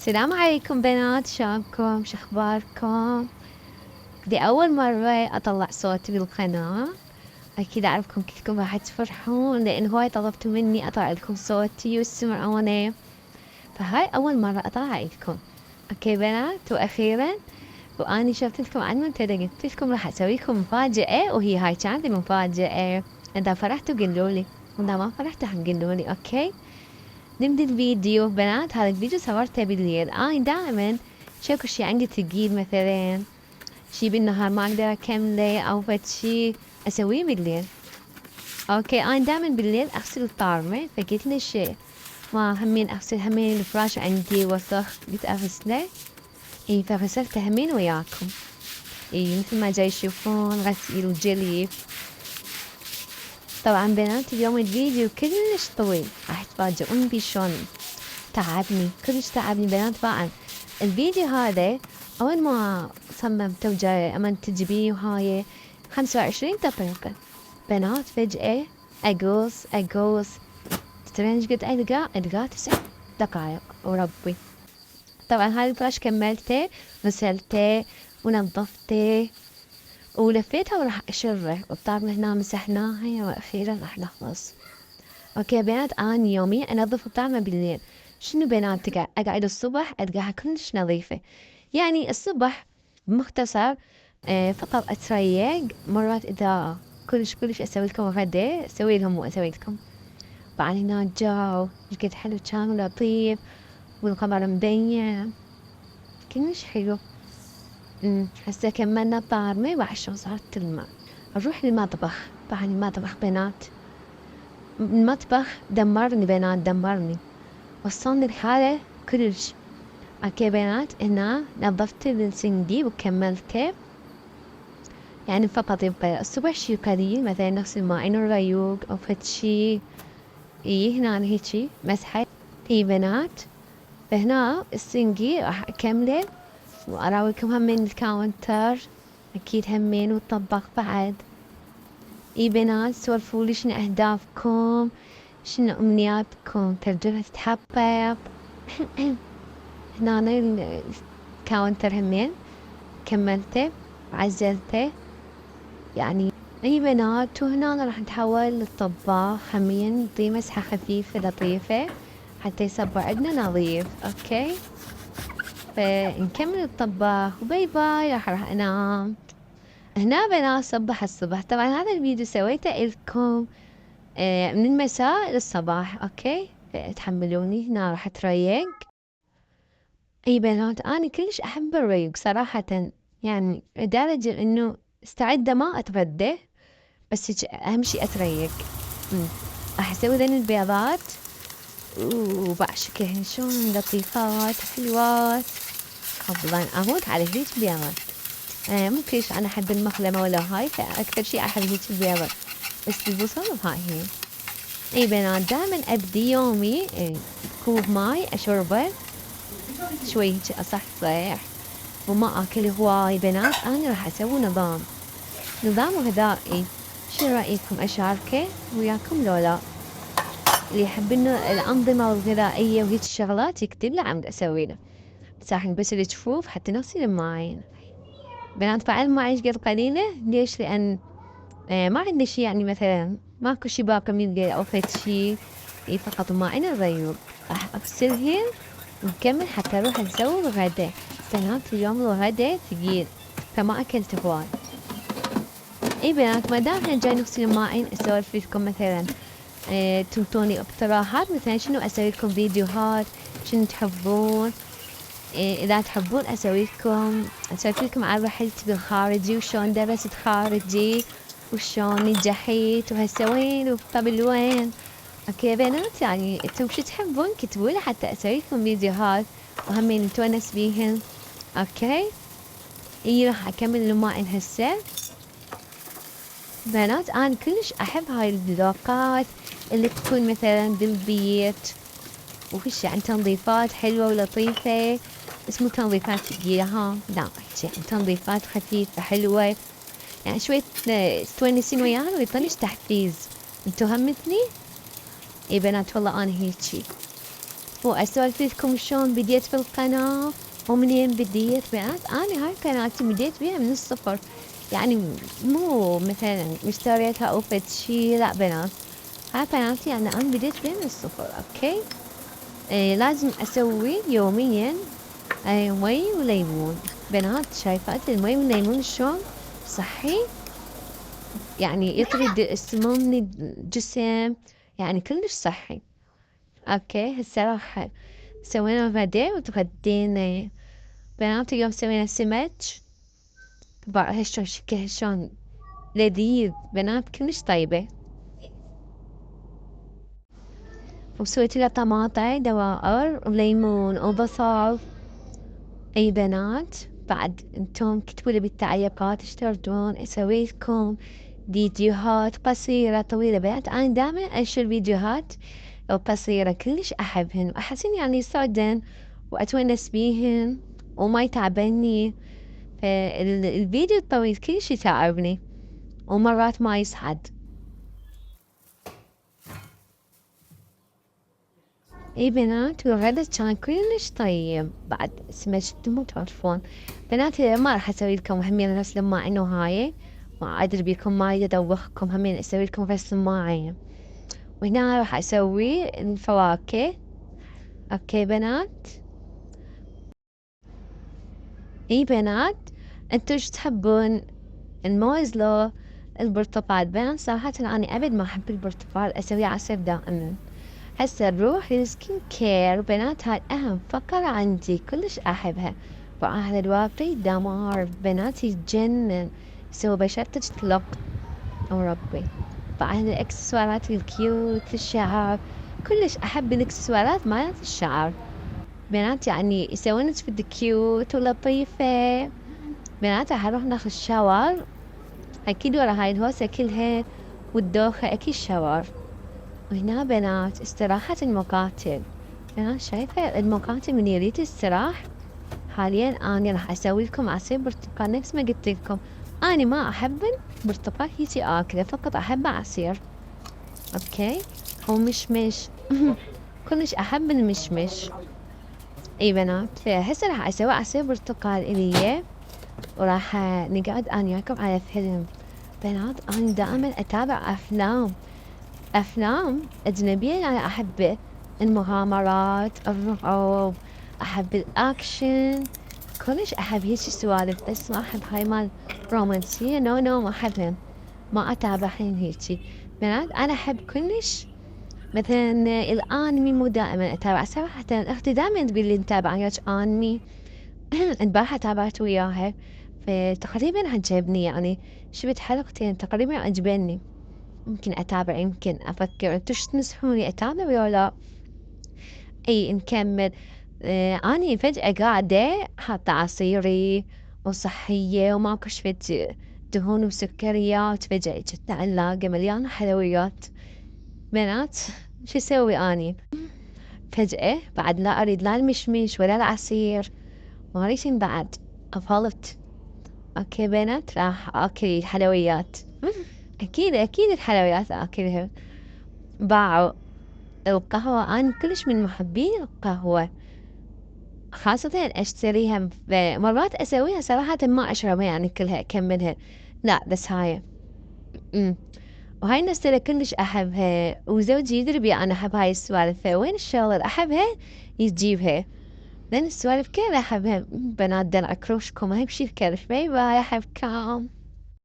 السلام عليكم بنات، شلونكم؟ شخباركم؟ دي أول مرة أطلع صوتي بالقناة. أكيد أعرفكم كلكم راح تفرحون لأن هواي طلبتوا مني أطلع لكم صوتي وتسمعونه، فهاي أول مرة أطلع لكم. أوكي بنات، وأخيرا وأني شفت لكم عن منتدى قلت لكم راح أسوي لكم مفاجأة، وهي هاي كانت المفاجأة. إذا فرحتوا قولولي، وإذا ما فرحتوا قولولي. أوكي، نبدأ الفيديو بنات. هذا الفيديو صورته بالليل. أنا دائما شكو شي عندي ثقيل، مثلا شي بالنهار ما أقدر أكمله أو فد شي أسويه بالليل. أوكي، أنا دائما بالليل أغسل الطارمة، فقلت ليش ما همين أغسل همين الفراش عندي وسخ، قلت أغسله. فغسلته همين وياكم. مثل ما جاي تشوفون غسيل وجليف. طبعا بنات اليوم الفيديو كلش طويل، راح تفاجئون بيه شلون تعبني، كلش تعبني بنات. طبعا الفيديو هذا أول ما صممته وجاي أمنتج بيه وهاي 25 دقيقة بنات. فجأة أقوس تدرين ايش قد ألقاه 9 دقايق وربي. طبعا هاي الفراش كملته، غسلته ونظفته ولفيتها وراح أشره، والطاولة هنا مسحناها وأخيرا راح نخلص. اوكي بنات، انا يوميا انظف الطعمة بالليل. شنو بنات، اقعد الصبح القاها كلش نظيفة. يعني الصبح بمختصر فقط اتريق. مرات اذا كلش اسوي لكم غدا، اسوي لهم واسوي لكم. بعد هنا الجو قد حلو، كان لطيف والقمر مبين كلش حلو. هسه كملنا طارمة وعشان صارت الماء نروح للمطبخ. طبعا المطبخ بنات، المطبخ دمرني بنات، دمرني، وصلني الحالة كلش. اوكي بنات، هنا نظفت السنجي وكملته. يعني فقط يبقى الصبح شي قليل، مثلا نغسل ماعين الريوق او فد شي. هنا هيجي مسحة. بنات، فهنا السنجي راح اكمله واراويكم همين الكاونتر، اكيد همين والطباخ بعد. بنات سولفولي شنو اهدافكم، شنو امنياتكم ترجمة تتحقق. هنا الكاونتر همين كملته وعزلته. يعني بنات، وهنا راح نتحول للطباخ همين نعطيه مسحة خفيفة لطيفة حتى يصبر عندنا نظيف. اوكي، فنكمل الطباخ وباي باي. راح انام. هنا بنات صبح الصبح. طبعا هذا الفيديو سويته لكم من المساء للصباح. اوكي، تحملوني. هنا راح اتريق. بنات، أنا كلش أحب الريق صراحة، يعني لدرجة إنه استعدة ما أتغدى، بس أهم شي أتريق. راح أسوي ذني البيضات وبعشقهن شلون لطيفات حلوات. قبل أموت على هيك بيضات. مو كلش أنا أحب المخلمة ولا هاي، فأكثر شي أحب هيك البيضات، بس البصل هاي هي. بنات، دائما أبدي يومي كوب ماي أشربه شوي هيك أصحصح وما أكل هواي. بنات، أنا راح أسوي نظام غذائي. شو رأيكم أشاركه وياكم لو لا؟ اللي يحب إنه الأنظمة الغذائية وهيك الشغلات يكتب له عمد أسوي له. بس اللي تشوف حتى نغسل الماعين. بنات، فعل معي قد قليلة. ليش؟ لأن ما عندي شي، يعني مثلا ماكو شي باكل من الليل أو فد شي. فقط ماعين الريوق راح أغسلهن ونكمل حتى نروح نسوي الغدا. بنات، اليوم الغدا ثقيل فما أكلت هواي. بنات، ما دام احنا جاي نغسل الماعين اسولف لكم مثلا. تنطوني اقتراحات مثلا شنو اسوي لكم فيديوهات، شنو تحبون. اذا تحبون اسوي لكم عن رحلتي بالخارجي وشون درست خارجي وشون نجحت وهسوين وقبل وين. اوكي بنات، يعني انتم شو تحبون كتبوا لي حتى اسوي لكم فيديوهات وهمين نتونس بيهن. اوكي، راح اكمل الماعين هسه. بنات، أنا كلش أحب هاي الفلوقات اللي تكون مثلا بالبيت وفيش يعني تنظيفات حلوة ولطيفة، بس مو تنظيفات ثقيلة. لا، يعني تنظيفات خفيفة حلوة، يعني شوية تونسين ويانا ويطنش تحفيز. انتو هم مثلي؟ بنات، والله أنا هيجي. وأسولف لكم شلون بديت في القناة ومنين بديت. بنات أنا هاي قناتي بديت بيها من الصفر، يعني مو مثلا مشتريتها أو فد شي، لا بنات هاي قناتي يعني أنا بديت بيها من الصفر. أوكي لازم أسوي يوميا مي وليمون. بنات شايفات المي والليمون شلون صحي، يعني يطرد السموم من الجسم، يعني كلش صحي. اوكي هسه راح سوينا غدا وتغدينا. بنات اليوم سوينا سمك بعرف شلون شكلها شلون لذيذ، بنات كلش طيبة. وسويت لها طماطة دوائر وليمون وبصل. اي بنات بعد انتم كتبوا لي بالتعليقات ايش تردون اسوي لكم فيديوهات قصيرة طويلة. بنات انا دائما انشر فيديوهات قصيرة كلش احبهن واحسن يعني يصعدن واتونس بيهن وما يتعبني. فالفيديو الطويل كلش يتعبني ومرات ما يصعد. اي بنات والغدا كان كلش طيب. بعد سمجت مو تعرفون بنات ما راح اسوي لكم همين نفس لما انه هاي ما ادري بيكم ما يدوخكم همين اسوي لكم بس معي. وهنا راح اسوي الفواكه. اوكي بنات. اي بنات انتو ايش تحبون، الموز لو البرتقال؟ بنات صراحة أنا أبد ما أحب البرتقال أسويه عصير دائما. هسه نروح للسكين كير. بنات هاي أهم فقرة عندي كلش أحبها. وأهل الواقي دمار بنات يتجنن، يسوي بشرتك تلق وربي. بعد الإكسسوارات الكيوت الشعر كلش أحب الإكسسوارات مالت الشعر. بنات يعني يسوونك في كيوت ولطيفة. بنات راح نروح ناخذ شاور أكيد ورا هاي الهوسة كلها والدوخة أكيد شاور. وهنا بنات استراحة المقاتل. بنات شايفة المقاتل من يريد استراح. حاليا أنا راح أسوي لكم عصير برتقال نفس ما قلت لكم. أنا ما أحب البرتقال هيجي آكله، فقط أحب عصير. أوكي ومشمش كلش أحب المشمش. اي بنات فهسه راح اسوي عصير برتقال الي وراح نقعد انا وياكم على فيلم. بنات انا دائما اتابع افلام اجنبية، انا احب المغامرات الرعب، احب الاكشن، كلش احب هيك سوالف. بس ما احب هاي مال رومانسية، نو ما احبهن، ما اتابعهن هيجي. بنات انا احب كلش مثلا الانمي مو دائما اتابع صراحة. اختي دائما تقول لي نتابع وياك انمي البارحة تابعت وياها فتقريبا عجبني، يعني شفت حلقتين تقريبا عجبني. يمكن اتابع، يمكن افكر. انتو ايش تنصحوني اتابع ولا لا؟ اي نكمل. اني فجأة قاعدة حاطة عصيري وصحية وماكو شفت دهون وسكريات، فجأة اجت علاقة مليانة حلويات. بنات شو اسوي اني فجأة بعد لا اريد لا المشمش ولا العصير، ما اريد شي بعد افلت. اوكي بنات راح اكل الحلويات اكيد الحلويات اكلها. باعوا القهوة، انا كلش من محبين القهوة، خاصة اشتريها مرات اسويها صراحة ما اشربها يعني كلها اكملها، لا بس هاي وهاي النستلة كلش احبها. وزوجي يدري بي انا احب هاي السوالف، فوين الشغلة اللي احبها يجيبها، لان السوالف كلها احبها. بنات دلع كروشكم هاي بشي كرش. باي باي احبكم.